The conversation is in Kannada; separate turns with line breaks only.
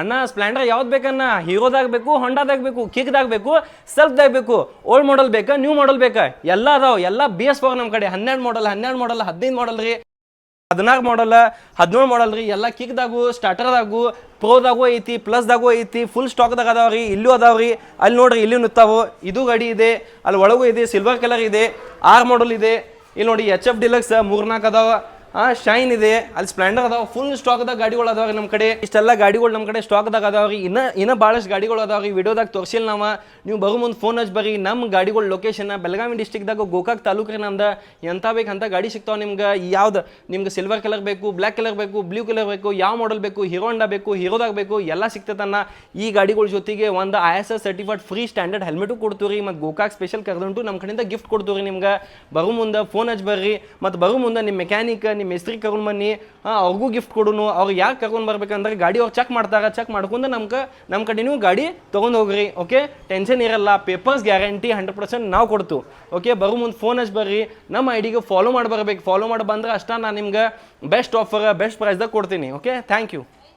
ಅಣ್ಣ ಸ್ಪ್ಲೆಂಡರ್ ಯಾವ್ದು ಬೇಕನ್ನ, ಹೀರೋದಾಗ ಬೇಕು, ಹೊಂಡಾದಾಗ ಬೇಕು, ಕಿಕ್ದಾಗ ಬೇಕು, ಸೆಲ್ಫ್ದಾಗ ಬೇಕು, ಓಲ್ಡ್ ಮಾಡಲ್ ಬೇಕಾ, ನ್ಯೂ ಮಾಡಲ್ ಬೇಕಾ, ಎಲ್ಲ ಅದಾವ. ಎಲ್ಲ BS4 ನಮ್ಮ ಕಡೆ. 12 ಮಾಡಲ್, 15 ಮಾಡಲ್ ರೀ, 14 ಮಾಡಲ್, 17 ಮಾಡಲ್ ರೀ. ಎಲ್ಲ ಕಿಕ್ದಾಗು, ಸ್ಟಾರ್ಟರ್ದಾಗು, ಪ್ರೋದಾಗೂ ಐತಿ, ಪ್ಲಸ್ದಾಗೂ ಐತಿ, ಫುಲ್ ಸ್ಟಾಕ್ದಾಗ ಅದಾವ್ರಿ. ಇಲ್ಲೂ ಅದಾವ್ರಿ, ಅಲ್ಲಿ ನೋಡ್ರಿ, ಇಲ್ಲಿ ನಿಂತಾವು. ಇದು ಗಾಡಿ ಇದೆ, ಅಲ್ಲಿ ಒಳಗೂ ಇದೆ, ಸಿಲ್ವರ್ ಕಲರ್ ಇದೆ, 6 ಮಾಡಲ್ ಇದೆ. ಇಲ್ಲಿ ನೋಡಿ HF ಡಿಲಕ್ಸ್ 3-4 ಅದಾವ. ಶೈನ್ ಇದೆ, ಅಲ್ಲಿ ಸ್ಪ್ಲೆಂಡರ್ ಅದಾವ. ಫುಲ್ ಸ್ಟಾಕ್ದಾಗ ಗಾಡಿಗಳು ಅದಾವ್ರಿ ನಮ್ಮ ಕಡೆ. ಇಷ್ಟೆಲ್ಲ ಗಾಡಿಗಳು ನಮ್ಮ ಕಡೆ ಸ್ಟಾಕ್ದಾಗ ಅದಾವ್ರಿ. ಇನ್ನ ಭಾಳಷ್ಟು ಗಾಡಿಗಳು ಅದಾವ್ರಿ, ವಿಡಿಯೋದಾಗ ತೋರಿಸಿಲ್ಲ ನಾವು. ನೀವು ಬರೋ ಮುಂದೆ ಫೋನ್ ಹಚ್ಚಿ ಬರ್ರಿ. ನಮ್ಮ ಗಾಡಿಗಳ ಲೊಕೇಶನ್ ಬೆಳಗಾವಿ ಡಿಸ್ಟಿಕ್ದಾಗ ಗೋಕಾಕ್ ತಾಲೂಕು ರೀ ನಮ್ದು. ಎಂಥ ಬೇಕು ಅಂತ ಗಾಡಿ ಸಿಗ್ತಾವೆ ನಿಮ್ಗೆ. ಯಾವ್ದು ನಿಮ್ಗೆ ಸಿಲ್ವರ್ ಕಲರ್ ಬೇಕು, ಬ್ಲ್ಯಾಕ್ ಕಲರ್ ಬೇಕು, ಬ್ಲೂ ಕಲರ್ ಬೇಕು, ಯಾವ ಮಾಡಲ್ ಬೇಕು, ಹೀರೋ ಹೊಂಡಾ ಬೇಕು, ಹೀರೋದಾಗ ಬೇಕು, ಎಲ್ಲ ಸಿಗ್ತೈತನ್ನ. ಈ ಗಾಡಿಗಳ ಜೊತೆಗೆ ಒಂದು ISS certified free standard helmet ಕೊಡ್ತೀವಿ. ಮತ್ತು ಗೋಕಾಕ್ ಸ್ಪೆಷಲ್ ಕರೆದುಂಟು ನಮ್ಮ ಕಡೆಯಿಂದ ಗಿಫ್ಟ್ ಕೊಡ್ತೀವಿ ನಿಮ್ಗೆ. ಬರೋ ಮುಂದೆ ಫೋನ್ ಹಚ್ಚಿ ಬರ್ರಿ. ಮತ್ತು ಬರೋ ಮುಂದೆ ನಿಮ್ಮ ಮೆಕ್ಯಾನಿಕ್, ನಿಮ್ಮ ಮೇಸ್ತ್ರಿ ಕರ್ಕೊಂಡು ಬನ್ನಿ, ಅವ್ರಿಗೂ ಗಿಫ್ಟ್ ಕೊಡೋನು. ಅವ್ರಿಗೆ ಯಾಕೆ ಕರ್ಕೊಂಡು ಬರ್ಬೇಕಂದ್ರೆ ಗಾಡಿ ಅವ್ರು ಚೆಕ್ ಮಾಡ್ತಾರೆ. ಚೆಕ್ ಮಾಡ್ಕೊಂಡು ನಮ್ಮ ಕಡೆ ನೀವು ಗಾಡಿ ತೊಗೊಂಡು ಹೋಗ್ರಿ. ಓಕೆ, ಟೆನ್ಷನ್ ಇರಲ್ಲ. ಪೇಪರ್ಸ್ ಗ್ಯಾರಂಟಿ 100% ನಾವು ಕೊಡ್ತು. ಓಕೆ, ಬರೋ ಮುಂದೆ ಫೋನ್ ಹಚ್ಚಿ ಬರ್ರಿ. ನಮ್ಮ ಐಡಿಗೆ ಫಾಲೋ ಮಾಡಿ ಬರ್ಬೇಕು. ಫಾಲೋ ಮಾಡಿ ಬಂದ್ರೆ ಅಷ್ಟೇ ನಾನು ನಿಮ್ಗೆ ಬೆಸ್ಟ್ ಆಫರ್, ಬೆಸ್ಟ್ ಪ್ರೈಸ್ದಾಗ ಕೊಡ್ತೀನಿ. Okay, thank you.